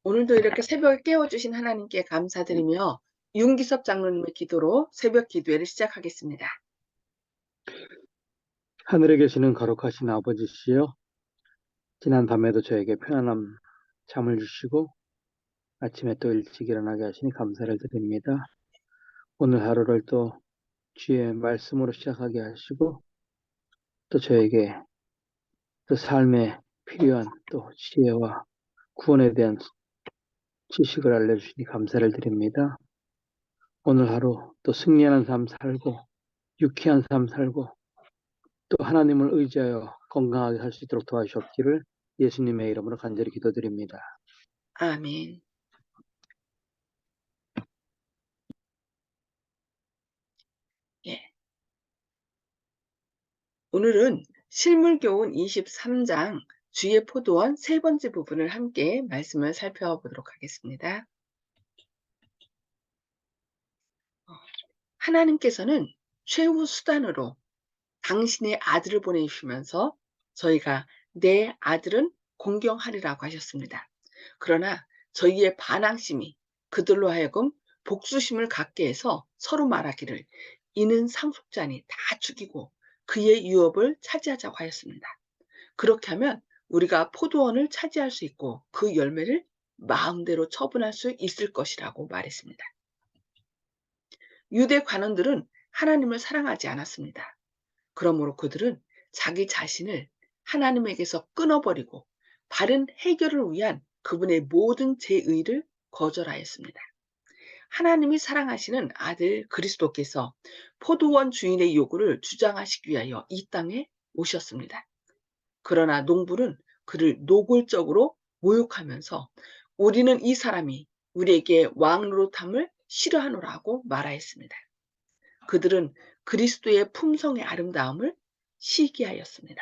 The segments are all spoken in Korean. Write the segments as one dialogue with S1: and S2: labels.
S1: 오늘도 이렇게 새벽에 깨워주신 하나님께 감사드리며 윤기섭 장로님의 기도로 새벽 기도회를 시작하겠습니다.
S2: 하늘에 계시는 거룩하신 아버지시여, 지난 밤에도 저에게 편안한 잠을 주시고 아침에 또 일찍 일어나게 하시니 감사를 드립니다. 오늘 하루를 또 주의 말씀으로 시작하게 하시고 또 저에게 또 삶에 필요한 또 지혜와 구원에 대한 지식을 알려주시니 감사를 드립니다. 오늘 하루 또 승리하는 삶 살고 유쾌한 삶 살고 또 하나님을 의지하여 건강하게 살 수 있도록 도와주셨기를 예수님의 이름으로 간절히 기도드립니다.
S1: 아멘. 예. 오늘은 실물교훈 23장 주의 포도원 세 번째 부분을 함께 말씀을 살펴보도록 하겠습니다. 하나님께서는 최후 수단으로 당신의 아들을 보내주시면서 저희가 내 아들은 공경하리라고 하셨습니다. 그러나 저희의 반항심이 그들로 하여금 복수심을 갖게 해서 서로 말하기를 이는 상속자니 다 죽이고 그의 유업을 차지하자고 하였습니다. 그렇게 하면 우리가 포도원을 차지할 수 있고 그 열매를 마음대로 처분할 수 있을 것이라고 말했습니다. 유대 관원들은 하나님을 사랑하지 않았습니다. 그러므로 그들은 자기 자신을 하나님에게서 끊어버리고 바른 해결을 위한 그분의 모든 제의를 거절하였습니다. 하나님이 사랑하시는 아들 그리스도께서 포도원 주인의 요구를 주장하시기 위하여 이 땅에 오셨습니다. 그러나 농부는 그를 노골적으로 모욕하면서 우리는 이 사람이 우리에게 왕 노릇함을 싫어하노라고 말하였습니다. 그들은 그리스도의 품성의 아름다움을 시기하였습니다.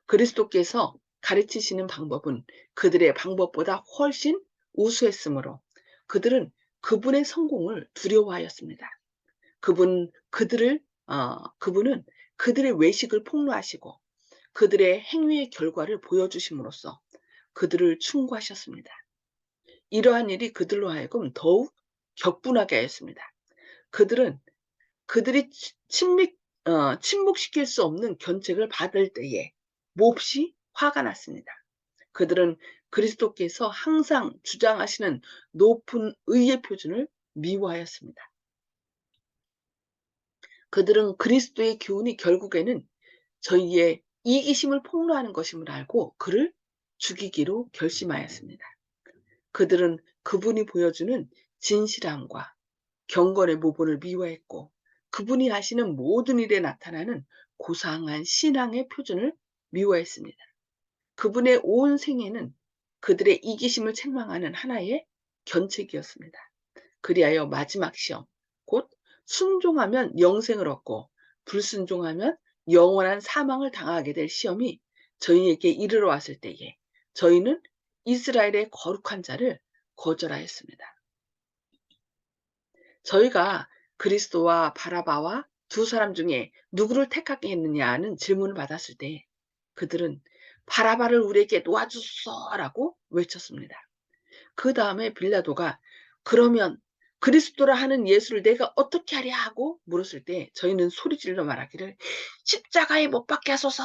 S1: 그리스도께서 가르치시는 방법은 그들의 방법보다 훨씬 우수했으므로 그들은 그분의 성공을 두려워하였습니다. 그분은 그들의 외식을 폭로하시고 그들의 행위의 결과를 보여주심으로써 그들을 충고하셨습니다. 이러한 일이 그들로 하여금 더욱 격분하게 하였습니다. 그들은 그들이 침묵시킬 수 없는 견책을 받을 때에 몹시 화가 났습니다. 그들은 그리스도께서 항상 주장하시는 높은 의의 표준을 미워하였습니다. 그들은 그리스도의 교훈이 결국에는 저희의 이기심을 폭로하는 것임을 알고 그를 죽이기로 결심하였습니다. 그들은 그분이 보여주는 진실함과 경건의 모본을 미워했고 그분이 하시는 모든 일에 나타나는 고상한 신앙의 표준을 미워했습니다. 그분의 온 생애는 그들의 이기심을 책망하는 하나의 견책이었습니다. 그리하여 마지막 시험, 곧 순종하면 영생을 얻고 불순종하면 영원한 사망을 당하게 될 시험이 저희에게 이르러 왔을 때에 저희는 이스라엘의 거룩한 자를 거절하였습니다. 저희가 그리스도와 바라바와 두 사람 중에 누구를 택하겠느냐는 질문을 받았을 때 그들은 바라바를 우리에게 놓아주소서라고 외쳤습니다. 그 다음에 빌라도가 그러면 그리스도라 하는 예수를 내가 어떻게 하랴 하고 물었을 때 저희는 소리질러 말하기를 십자가에 못 박게 하소서,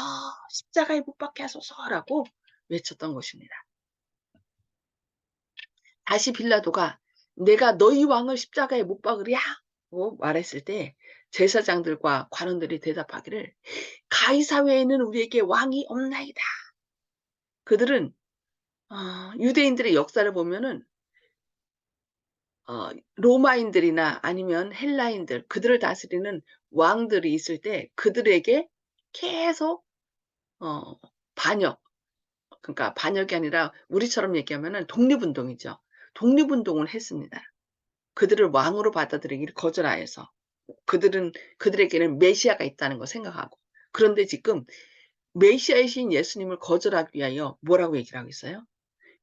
S1: 십자가에 못 박게 하소서라고 외쳤던 것입니다. 다시 빌라도가 내가 너희 왕을 십자가에 못 박으랴고 말했을 때 제사장들과 관원들이 대답하기를 가이사 외에는 우리에게 왕이 없나이다. 그들은 유대인들의 역사를 보면은 로마인들이나 아니면 헬라인들 그들을 다스리는 왕들이 있을 때 그들에게 계속 반역, 그러니까 반역이 아니라 우리처럼 얘기하면은 독립운동이죠. 독립운동을 했습니다. 그들을 왕으로 받아들이기를 거절하여서 그들에게는 메시아가 있다는 걸 생각하고 그런데 지금 메시아이신 예수님을 거절하기 위하여 뭐라고 얘기를 하고 있어요?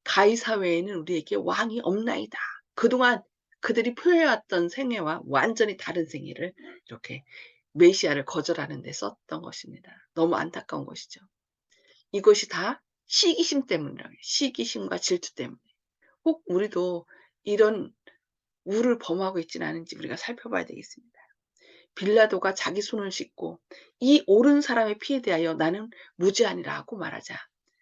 S1: 가이사 외에는 우리에게 왕이 없나이다. 그동안 그들이 표해왔던 생애와 완전히 다른 생애를 이렇게 메시아를 거절하는 데 썼던 것입니다. 너무 안타까운 것이죠. 이것이 다 시기심 때문이라고 해요. 시기심과 질투 때문에. 꼭 우리도 이런 우를 범하고 있지는 않은지 우리가 살펴봐야 되겠습니다. 빌라도가 자기 손을 씻고 이 옳은 사람의 피에 대하여 나는 무죄하니라 하고 말하자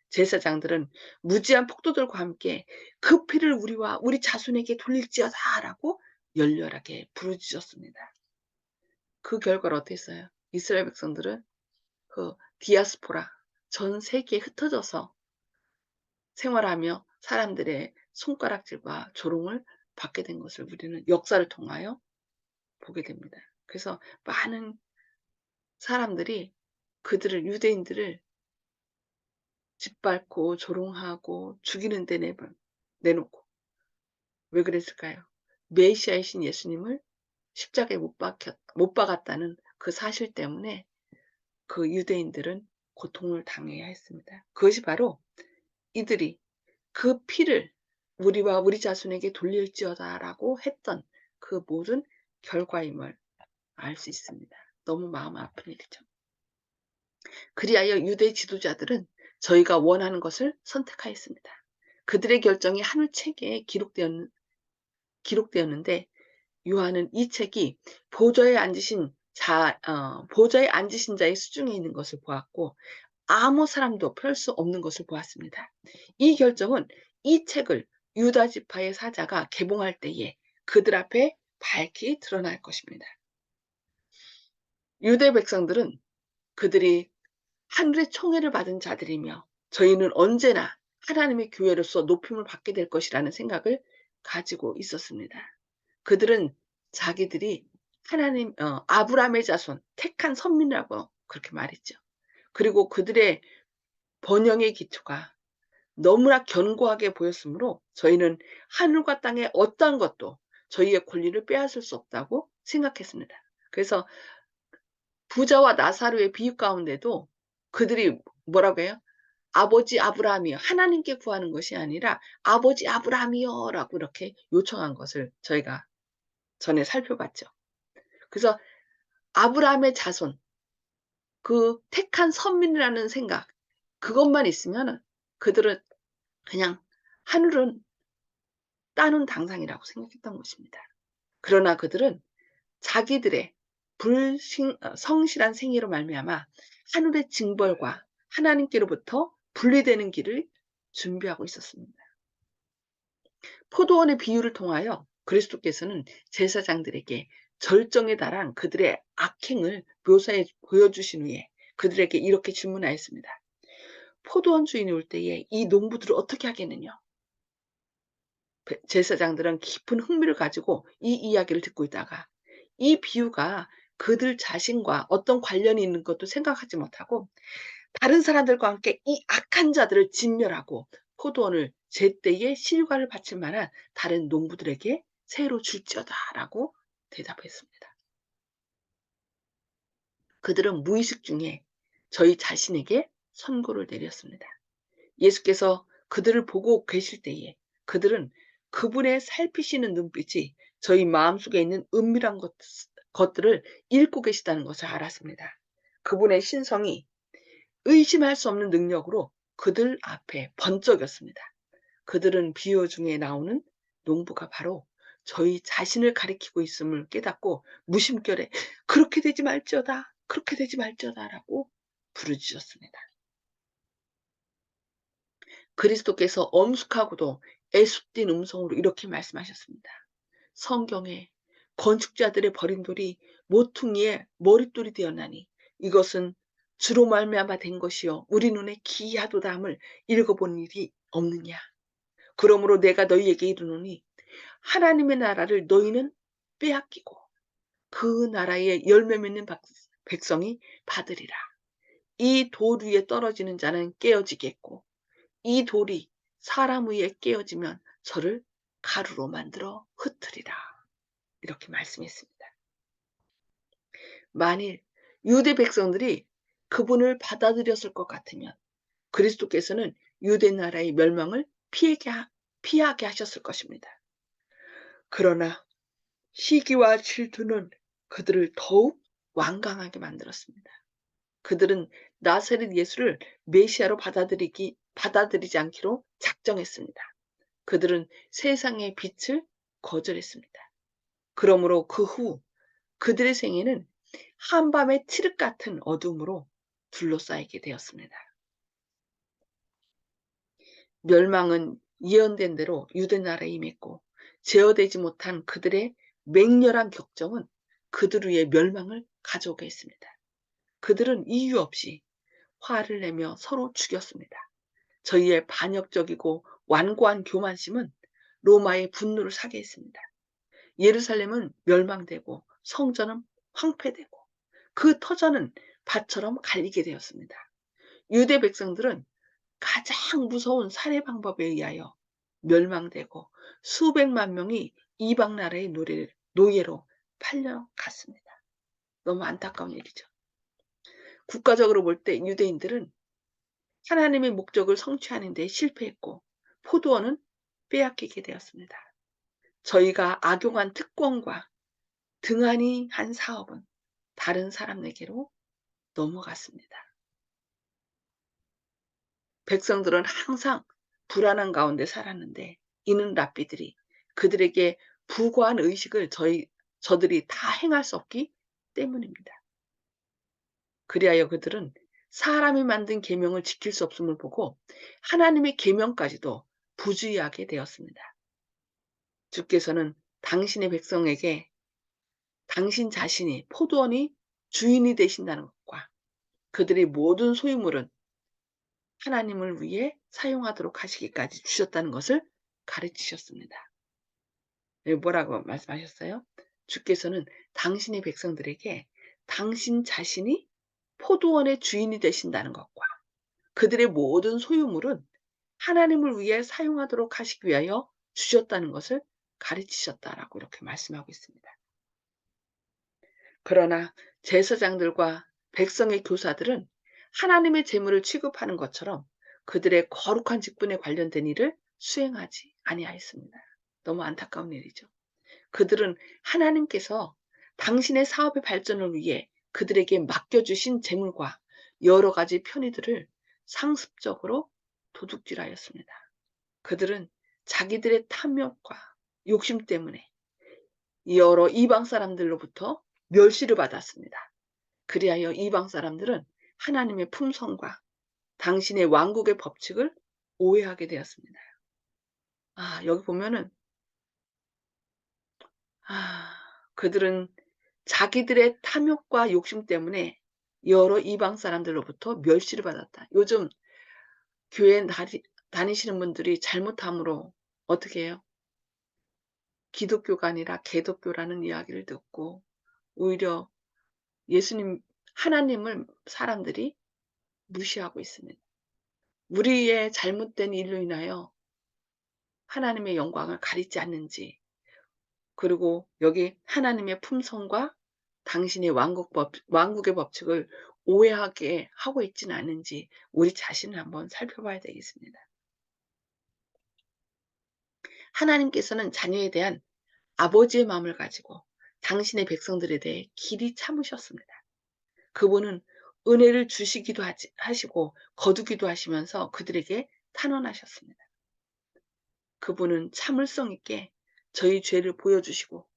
S1: 제사장들은 무지한 폭도들과 함께 그 피를 우리와 우리 자손에게 돌릴지어다라고 열렬하게 부르짖었습니다. 그 결과를 어땠어요? 이스라엘 백성들은 그 디아스포라 전 세계에 흩어져서 생활하며 사람들의 손가락질과 조롱을 받게 된 것을 우리는 역사를 통하여 보게 됩니다. 그래서 많은 사람들이 그들을 유대인들을 짓밟고 조롱하고 죽이는 데 내놓고 왜 그랬을까요? 메시아이신 예수님을 십자가에 못 박았다는 그 사실 때문에 그 유대인들은 고통을 당해야 했습니다. 그것이 바로 이들이 그 피를 우리와 우리 자손에게 돌릴지어다라고 했던 그 모든 결과임을 알 수 있습니다. 너무 마음 아픈 일이죠. 그리하여 유대 지도자들은 저희가 원하는 것을 선택하였습니다. 그들의 결정이 하늘 책에 기록되었는데 요한은 이 책이 보좌에 앉으신 자의 수중에 있는 것을 보았고 아무 사람도 펼 수 없는 것을 보았습니다. 이 결정은 이 책을 유다 지파의 사자가 개봉할 때에 그들 앞에 밝히 드러날 것입니다. 유대 백성들은 그들이 하늘의 총애를 받은 자들이며 저희는 언제나 하나님의 교회로서 높임을 받게 될 것이라는 생각을 가지고 있었습니다. 그들은 자기들이 아브라함의 자손, 택한 선민이라고 그렇게 말했죠. 그리고 그들의 번영의 기초가 너무나 견고하게 보였으므로 저희는 하늘과 땅의 어떠한 것도 저희의 권리를 빼앗을 수 없다고 생각했습니다. 그래서 부자와 나사로의 비유 가운데도 그들이 뭐라고 해요? 아버지 아브라함이여 하나님께 구하는 것이 아니라 아버지 아브라함이여 라고 이렇게 요청한 것을 저희가 전에 살펴봤죠. 그래서 아브라함의 자손 그 택한 선민이라는 생각 그것만 있으면 그들은 그냥 하늘은 따는 당상이라고 생각했던 것입니다. 그러나 그들은 자기들의 성실한 생애로 말미암아 하늘의 징벌과 하나님께로부터 분리되는 길을 준비하고 있었습니다. 포도원의 비유를 통하여 그리스도께서는 제사장들에게 절정에 달한 그들의 악행을 묘사해 보여주신 후에 그들에게 이렇게 질문하였습니다. 포도원 주인이 올 때에 이 농부들을 어떻게 하겠느냐? 제사장들은 깊은 흥미를 가지고 이 이야기를 듣고 있다가 이 비유가 그들 자신과 어떤 관련이 있는 것도 생각하지 못하고 다른 사람들과 함께 이 악한 자들을 진멸하고 포도원을 제때에 실과를 바칠 만한 다른 농부들에게 새로 줄지어다라고 대답했습니다. 그들은 무의식 중에 저희 자신에게 선고를 내렸습니다. 예수께서 그들을 보고 계실 때에 그들은 그분의 살피시는 눈빛이 저희 마음속에 있는 은밀한 것들을 읽고 계시다는 것을 알았습니다. 그분의 신성이 의심할 수 없는 능력으로 그들 앞에 번쩍였습니다. 그들은 비유 중에 나오는 농부가 바로 저희 자신을 가리키고 있음을 깨닫고 무심결에 그렇게 되지 말지어다, 그렇게 되지 말지어다라고 부르짖었습니다. 그리스도께서 엄숙하고도 애숙된 음성으로 이렇게 말씀하셨습니다. 성경에 건축자들의 버린 돌이 모퉁이의 머릿돌이 되었나니 이것은 주로 말미암아 된 것이요 우리 눈에 기이하도다함을 읽어본 일이 없느냐. 그러므로 내가 너희에게 이르노니 하나님의 나라를 너희는 빼앗기고 그 나라의 열매 맺는 백성이 받으리라. 이 돌 위에 떨어지는 자는 깨어지겠고 이 돌이 사람 위에 깨어지면 저를 가루로 만들어 흩으리라. 이렇게 말씀했습니다. 만일 유대 백성들이 그분을 받아들였을 것 같으면 그리스도께서는 유대 나라의 멸망을 피하게 하셨을 것입니다. 그러나 시기와 질투는 그들을 더욱 완강하게 만들었습니다. 그들은 나사렛 예수를 메시아로 받아들이지 않기로 작정했습니다. 그들은 세상의 빛을 거절했습니다. 그러므로 그 후 그들의 생애는 한밤의 칠흑 같은 어둠으로 둘러싸이게 되었습니다. 멸망은 예언된 대로 유대 나라에 임했고 제어되지 못한 그들의 맹렬한 격정은 그들 위에 멸망을 가져오게 했습니다. 그들은 이유 없이 화를 내며 서로 죽였습니다. 저희의 반역적이고 완고한 교만심은 로마의 분노를 사게 했습니다. 예루살렘은 멸망되고 성전은 황폐되고 그 터전은 밭처럼 갈리게 되었습니다. 유대 백성들은 가장 무서운 살해 방법에 의하여 멸망되고 수백만 명이 이방 나라의 노예로 팔려갔습니다. 너무 안타까운 일이죠. 국가적으로 볼 때 유대인들은 하나님의 목적을 성취하는 데 실패했고 포도원은 빼앗기게 되었습니다. 저희가 악용한 특권과 등한히 한 사업은 다른 사람에게로 넘어갔습니다. 백성들은 항상 불안한 가운데 살았는데 이는 랍비들이 그들에게 부고한 의식을 저들이 다 행할 수 없기 때문입니다. 그리하여 그들은 사람이 만든 계명을 지킬 수 없음을 보고 하나님의 계명까지도 부주의하게 되었습니다. 주께서는 당신의 백성에게 당신 자신이 포도원이 주인이 되신다는 것과 그들의 모든 소유물은 하나님을 위해 사용하도록 하시기까지 주셨다는 것을 가르치셨습니다. 뭐라고 말씀하셨어요? 주께서는 당신의 백성들에게 당신 자신이 포도원의 주인이 되신다는 것과 그들의 모든 소유물은 하나님을 위해 사용하도록 하시기 위하여 주셨다는 것을 가르치셨다라고 이렇게 말씀하고 있습니다. 그러나 제사장들과 백성의 교사들은 하나님의 재물을 취급하는 것처럼 그들의 거룩한 직분에 관련된 일을 수행하지 아니하였습니다. 너무 안타까운 일이죠. 그들은 하나님께서 당신의 사업의 발전을 위해 그들에게 맡겨주신 재물과 여러 가지 편의들을 상습적으로 도둑질하였습니다. 그들은 자기들의 탐욕과 욕심 때문에 여러 이방 사람들로부터 멸시를 받았습니다. 그리하여 이방 사람들은 하나님의 품성과 당신의 왕국의 법칙을 오해하게 되었습니다. 여기 보면은 그들은 자기들의 탐욕과 욕심 때문에 여러 이방 사람들로부터 멸시를 받았다. 요즘 교회 다니시는 분들이 잘못함으로 어떻게 해요? 기독교가 아니라 개독교라는 이야기를 듣고 오히려 예수님, 하나님을 사람들이 무시하고 있습니다. 우리의 잘못된 일로 인하여 하나님의 영광을 가리지 않는지, 그리고 여기 하나님의 품성과 당신의 왕국의 법칙을 오해하게 하고 있지는 않은지 우리 자신을 한번 살펴봐야 되겠습니다. 하나님께서는 자녀에 대한 아버지의 마음을 가지고 당신의 백성들에 대해 길이 참으셨습니다. 그분은 은혜를 주시기도 하시고 거두기도 하시면서 그들에게 탄원하셨습니다. 그분은 참을성 있게 저희 죄를 보여주시고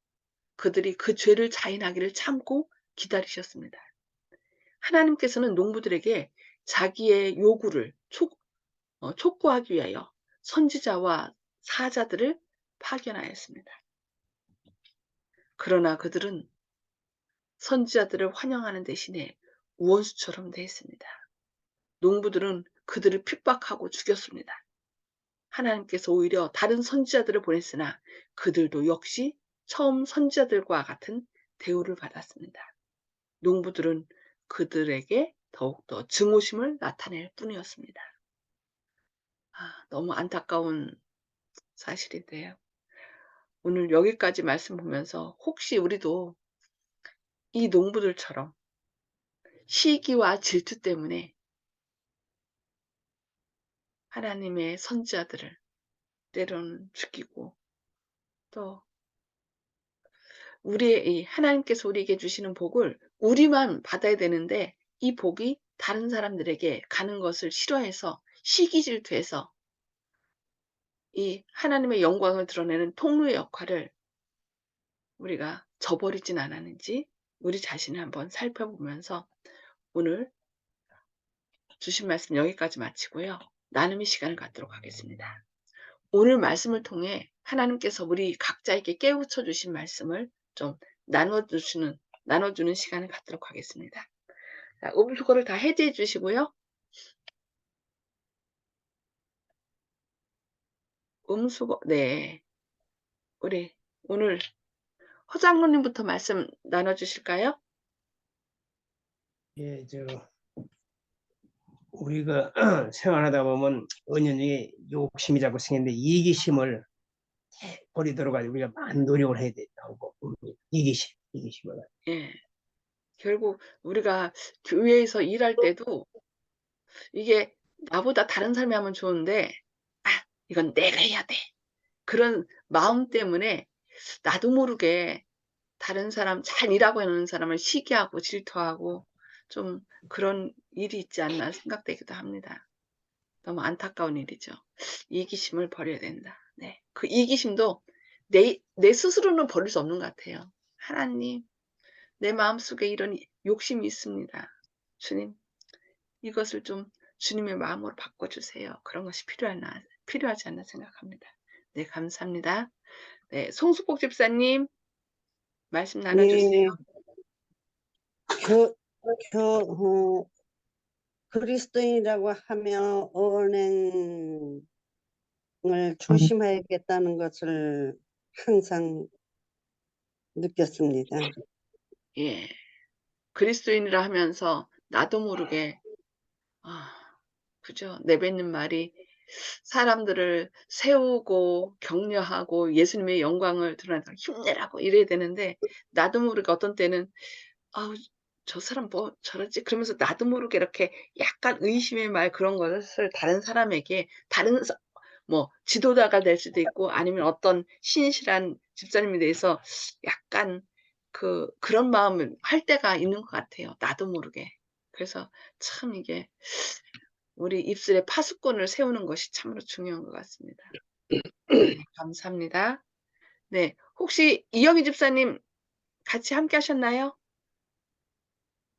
S1: 그들이 그 죄를 자인하기를 참고 기다리셨습니다. 하나님께서는 농부들에게 자기의 요구를 촉구하기 위하여 선지자와 사자들을 파견하였습니다. 그러나 그들은 선지자들을 환영하는 대신에 우원수처럼 대했습니다. 농부들은 그들을 핍박하고 죽였습니다. 하나님께서 오히려 다른 선지자들을 보냈으나 그들도 역시 처음 선지자들과 같은 대우를 받았습니다. 농부들은 그들에게 더욱더 증오심을 나타낼 뿐이었습니다. 너무 안타까운 사실인데요. 오늘 여기까지 말씀 보면서 혹시 우리도 이 농부들처럼 시기와 질투 때문에 하나님의 선지자들을 때로는 죽이고 또 이 하나님께서 우리에게 주시는 복을 우리만 받아야 되는데 이 복이 다른 사람들에게 가는 것을 싫어해서 시기 질투해서 이 하나님의 영광을 드러내는 통로의 역할을 우리가 저버리진 않았는지 우리 자신을 한번 살펴보면서 오늘 주신 말씀 여기까지 마치고요. 나눔의 시간을 갖도록 하겠습니다. 오늘 말씀을 통해 하나님께서 우리 각자에게 깨우쳐 주신 말씀을 좀 나눠주는 시간을 갖도록 하겠습니다. 자, 음수거를 다 해제해 주시고요. 음수거, 네. 우리 오늘 허장로님부터 말씀 나눠주실까요?
S3: 예, 우리가 생활하다 보면 은연중에 욕심이 자꾸 생기는데 이기심을 버리도록 하지 우리가 많은 노력을 해야 된다고 봅니다. 이기심을.
S1: 예. 결국 우리가 교회에서 일할 때도 이게 나보다 다른 사람이 하면 좋은데, 아, 이건 내가 해야 돼. 그런 마음 때문에 나도 모르게 다른 사람, 잘 일하고 있는 사람을 시기하고 질투하고 좀 그런 일이 있지 않나 생각되기도 합니다. 너무 안타까운 일이죠. 이기심을 버려야 된다. 네. 그 이기심도 내 스스로는 버릴 수 없는 것 같아요. 하나님, 내 마음속에 이런 욕심이 있습니다. 주님, 이것을 좀 주님의 마음으로 바꿔주세요. 그런 것이 필요하지 않나 생각합니다. 네, 감사합니다. 네, 송수복 집사님, 말씀 나눠주세요.
S4: 예, 교, 그리스도인이라고 하면 언행을 조심해야겠다는 것을 항상 느꼈습니다.
S1: 예, 그리스도인이라 하면서 나도 모르게 그죠? 내뱉는 말이 사람들을 세우고 격려하고 예수님의 영광을 드러내서 힘내라고 이래야 되는데 나도 모르게 어떤 때는 아우 저 사람 뭐 저러지? 그러면서 나도 모르게 이렇게 약간 의심의 말 그런 것을 다른 사람에게 뭐 지도자가 될 수도 있고 아니면 어떤 신실한 집사님에 대해서 약간 그런 마음을 할 때가 있는 것 같아요. 나도 모르게. 그래서 참 이게 우리 입술에 파수꾼을 세우는 것이 참으로 중요한 것 같습니다. 네, 감사합니다. 네, 혹시 이영희 집사님 같이 함께 하셨나요?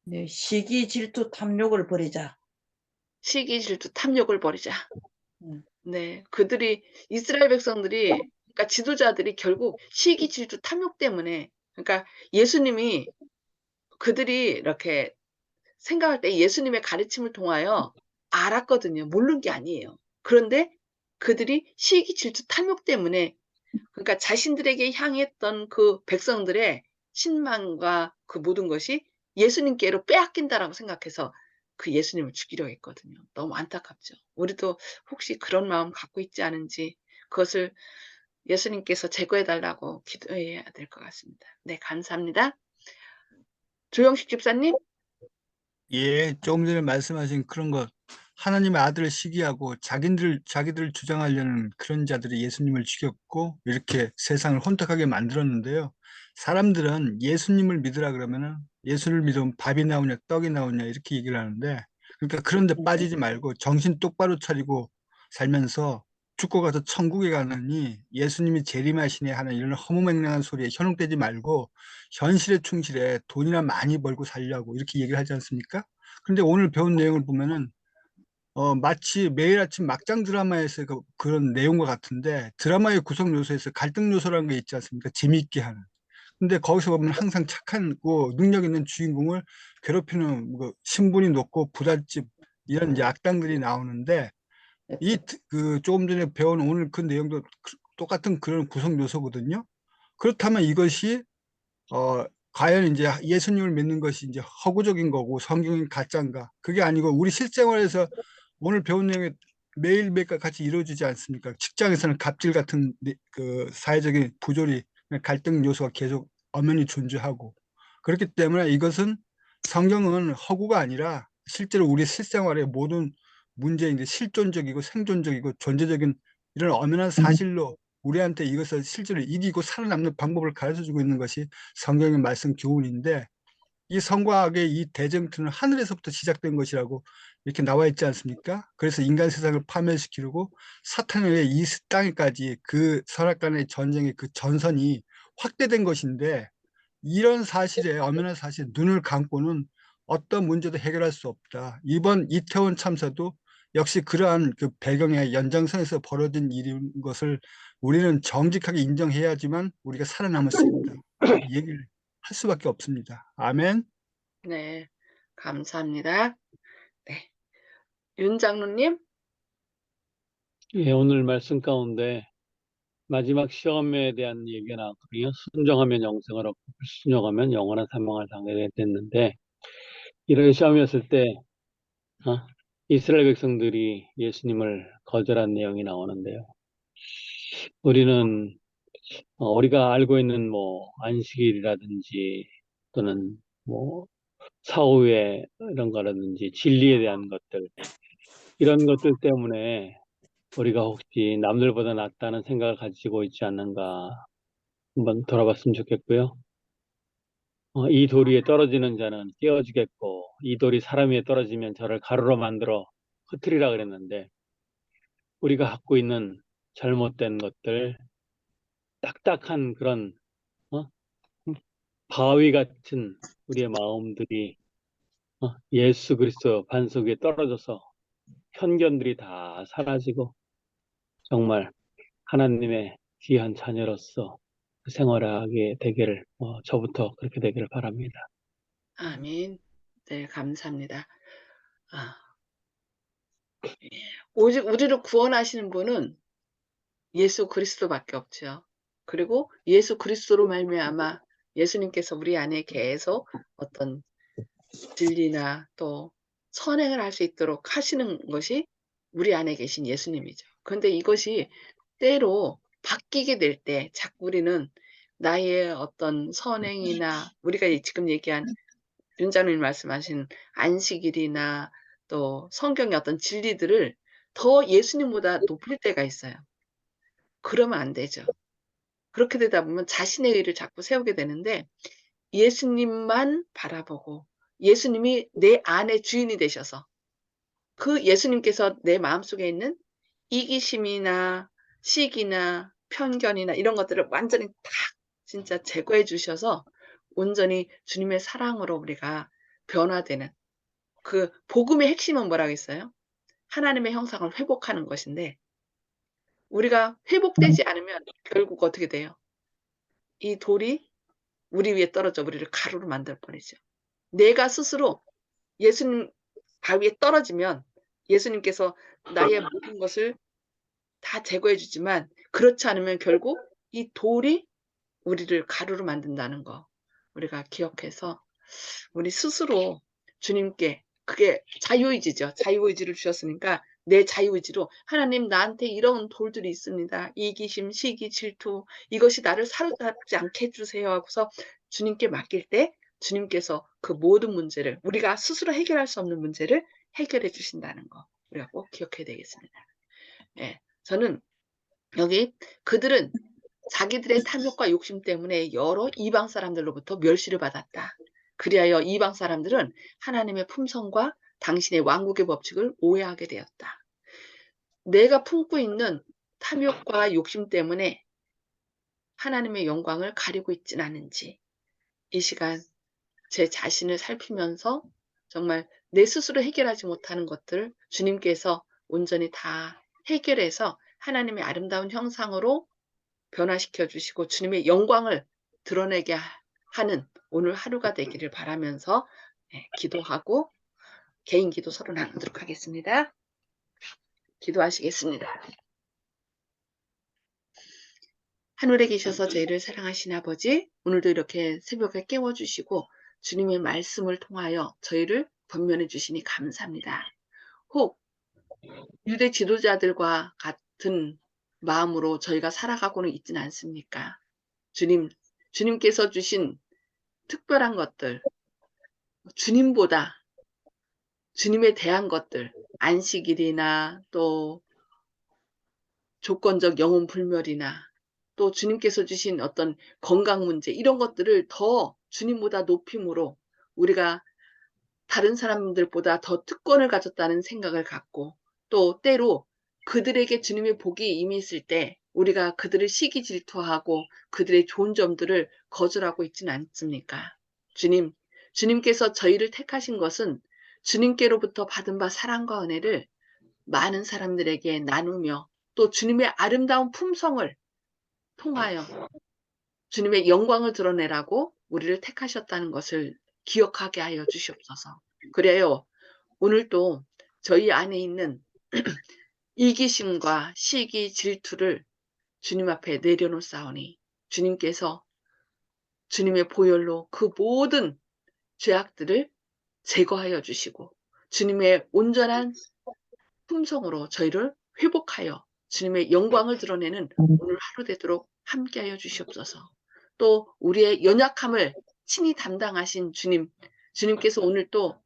S5: 네, 시기, 질투, 탐욕을 버리자.
S1: 시기, 질투, 탐욕을 버리자.
S5: 음.
S1: 네, 이스라엘 백성들이, 그러니까 지도자들이 결국 시기, 질투, 탐욕 때문에, 그러니까 예수님이 그들이 이렇게 생각할 때 예수님의 가르침을 통하여 알았거든요. 모르는 게 아니에요. 그런데 그들이 시기, 질투, 탐욕 때문에 그러니까 자신들에게 향했던 그 백성들의 신망과 그 모든 것이 예수님께로 빼앗긴다라고 생각해서 그 예수님을 죽이려 했거든요. 너무 안타깝죠. 우리도 혹시 그런 마음 갖고 있지 않은지 그것을 예수님께서 제거해 달라고 기도해야 될 것 같습니다. 네, 감사합니다. 조영식 집사님?
S6: 예, 조금 전에 말씀하신 그런 것, 하나님의 아들을 시기하고 자기들을 주장하려는 그런 자들이 예수님을 죽였고, 이렇게 세상을 혼탁하게 만들었는데요. 사람들은 예수님을 믿으라 그러면은, 예수를 믿으면 밥이 나오냐, 떡이 나오냐, 이렇게 얘기를 하는데, 그러니까 그런 데 빠지지 말고 정신 똑바로 차리고 살면서 죽고 가서 천국에 가느니 예수님이 재림하시네 하는 이런 허무맹랑한 소리에 현혹되지 말고 현실에 충실해 돈이나 많이 벌고 살려고 이렇게 얘기를 하지 않습니까? 근데 오늘 배운 내용을 보면은 마치 매일 아침 막장 드라마에서 그런 내용과 같은데 드라마의 구성 요소에서 갈등 요소라는 게 있지 않습니까? 재미있게 하는. 근데 거기서 보면 항상 착하고 능력 있는 주인공을 괴롭히는 뭐 신분이 높고 부잣집 이런 이제 악당들이 나오는데 조금 전에 배운 오늘 그 내용도 똑같은 그런 구성 요소거든요. 그렇다면 이것이 과연 이제 예수님을 믿는 것이 이제 허구적인 거고 성경이 가짜인가? 그게 아니고 우리 실생활에서 오늘 배운 내용이 매일매일 같이 이루어지지 않습니까? 직장에서는 갑질 같은 그 사회적인 부조리, 갈등 요소가 계속 엄연히 존재하고 그렇기 때문에 이것은 성경은 허구가 아니라 실제로 우리 실생활의 모든 문제인데 실존적이고 생존적이고 존재적인 이런 엄연한 사실로 우리한테 이것을 실제로 이기고 살아남는 방법을 가르쳐 주고 있는 것이 성경의 말씀 교훈인데 이 성과학의 이 대쟁투는 하늘에서부터 시작된 것이라고 이렇게 나와 있지 않습니까? 그래서 인간 세상을 파멸시키려고 사탄에 의해 이 땅에까지 그 선악간의 전쟁의 그 전선이 확대된 것인데, 이런 사실에 엄연한 사실 눈을 감고는 어떤 문제도 해결할 수 없다. 이번 이태원 참사도 역시 그러한 그 배경의 연장선에서 벌어진 일인 것을 우리는 정직하게 인정해야지만 우리가 살아남을 수 있다. 이 얘기를 할 수밖에 없습니다. 아멘.
S1: 네, 감사합니다. 네, 윤 장로님.
S2: 예, 오늘 말씀 가운데 마지막 시험에 대한 얘기가 나왔거든요. 순종하면 영생을 얻고 불순종하면 영원한 사망을 당하게 됐는데, 이런 시험이었을 때 이스라엘 백성들이 예수님을 거절한 내용이 나오는데요. 우리가 알고 있는 뭐 안식일이라든지 또는 뭐 사후에 이런 거라든지 진리에 대한 것들, 이런 것들 때문에 우리가 혹시 남들보다 낫다는 생각을 가지고 있지 않는가 한번 돌아봤으면 좋겠고요. 이 돌 위에 떨어지는 자는 깨어지겠고 이 돌이 사람 위에 떨어지면 저를 가루로 만들어 흩으리라 그랬는데, 우리가 갖고 있는 잘못된 것들, 딱딱한 그런 어? 바위 같은 우리의 마음들이 예수 그리스도 반석 위에 떨어져서 편견들이 다 사라지고 정말 하나님의 귀한 자녀로서 생활하게 되기를, 저부터 그렇게 되기를 바랍니다.
S1: 아멘. 네, 감사합니다. 오직 우리를 구원하시는 분은 예수 그리스도밖에 없죠. 그리고 예수 그리스도로 말미암아 예수님께서 우리 안에 계속 어떤 진리나 또 선행을 할 수 있도록 하시는 것이 우리 안에 계신 예수님이죠. 그런데 이것이 때로 바뀌게 될 때 자꾸 우리는 나의 어떤 선행이나 우리가 지금 얘기한 윤장님 말씀하신 안식일이나 또 성경의 어떤 진리들을 더 예수님보다 높일 때가 있어요. 그러면 안 되죠. 그렇게 되다 보면 자신의 의를 자꾸 세우게 되는데 예수님만 바라보고 예수님이 내 안의 주인이 되셔서 그 예수님께서 내 마음속에 있는 이기심이나 시기나 편견이나 이런 것들을 완전히 탁 진짜 제거해 주셔서 온전히 주님의 사랑으로 우리가 변화되는, 그 복음의 핵심은 뭐라겠어요? 하나님의 형상을 회복하는 것인데, 우리가 회복되지 않으면 결국 어떻게 돼요? 이 돌이 우리 위에 떨어져 우리를 가루로 만들 뻔했죠. 내가 스스로 예수님 바위에 떨어지면 예수님께서 나의 모든 것을 다 제거해 주지만, 그렇지 않으면 결국 이 돌이 우리를 가루로 만든다는 거 우리가 기억해서 우리 스스로 주님께, 그게 자유의지죠. 자유의지를 주셨으니까 내 자유의지로 하나님 나한테 이런 돌들이 있습니다. 이기심, 시기, 질투, 이것이 나를 사로잡지 않게 해주세요 하고서 주님께 맡길 때 주님께서 그 모든 문제를, 우리가 스스로 해결할 수 없는 문제를 해결해 주신다는 거 우리가 꼭 기억해야 되겠습니다. 예, 저는 여기 그들은 자기들의 탐욕과 욕심 때문에 여러 이방 사람들로부터 멸시를 받았다. 그리하여 이방 사람들은 하나님의 품성과 당신의 왕국의 법칙을 오해하게 되었다. 내가 품고 있는 탐욕과 욕심 때문에 하나님의 영광을 가리고 있진 않은지 이 시간 제 자신을 살피면서 정말 내 스스로 해결하지 못하는 것들 주님께서 온전히 다 해결해서 하나님의 아름다운 형상으로 변화시켜 주시고 주님의 영광을 드러내게 하는 오늘 하루가 되기를 바라면서 기도하고 개인 기도 서로 나누도록 하겠습니다. 기도하시겠습니다. 하늘에 계셔서 저희를 사랑하신 아버지, 오늘도 이렇게 새벽에 깨워주시고 주님의 말씀을 통하여 저희를 권면해 주시니 감사합니다. 혹 유대 지도자들과 같은 마음으로 저희가 살아가고는 있지는 않습니까? 주님께서 주신 특별한 것들, 주님보다 주님에 대한 것들, 안식일이나 또 조건적 영혼 불멸이나 또 주님께서 주신 어떤 건강 문제, 이런 것들을 더 주님보다 높임으로 우리가 다른 사람들보다 더 특권을 가졌다는 생각을 갖고 또 때로 그들에게 주님의 복이 임히 있을 때 우리가 그들을 시기 질투하고 그들의 좋은 점들을 거절하고 있지는 않습니까? 주님께서 저희를 택하신 것은 주님께로부터 받은 바 사랑과 은혜를 많은 사람들에게 나누며 또 주님의 아름다운 품성을 통하여 주님의 영광을 드러내라고 우리를 택하셨다는 것을 기억하게 하여 주시옵소서. 그래요. 오늘도 저희 안에 있는 이기심과 시기, 질투를 주님 앞에 내려놓사오니 주님께서 주님의 보혈로 그 모든 죄악들을 제거하여 주시고 주님의 온전한 품성으로 저희를 회복하여 주님의 영광을 드러내는 오늘 하루 되도록 함께하여 주시옵소서. 또 우리의 연약함을 친히 담당하신 주님께서 오늘 또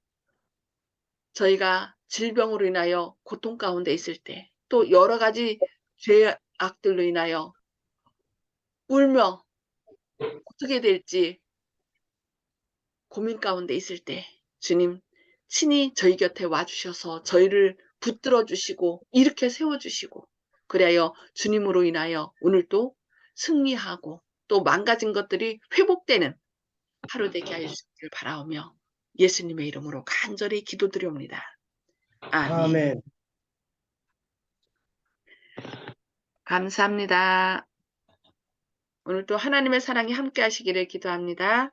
S1: 저희가 질병으로 인하여 고통 가운데 있을 때 또 여러 가지 죄악들로 인하여 울며 어떻게 될지 고민 가운데 있을 때 주님 친히 저희 곁에 와주셔서 저희를 붙들어 주시고 일으켜 세워주시고 그리하여 주님으로 인하여 오늘도 승리하고 또 망가진 것들이 회복되는 하루 되게 하여 주시길 바라오며 예수님의 이름으로 간절히 기도드려옵니다. 아멘.
S3: 아멘.
S1: 감사합니다. 오늘도 하나님의 사랑이 함께 하시기를 기도합니다.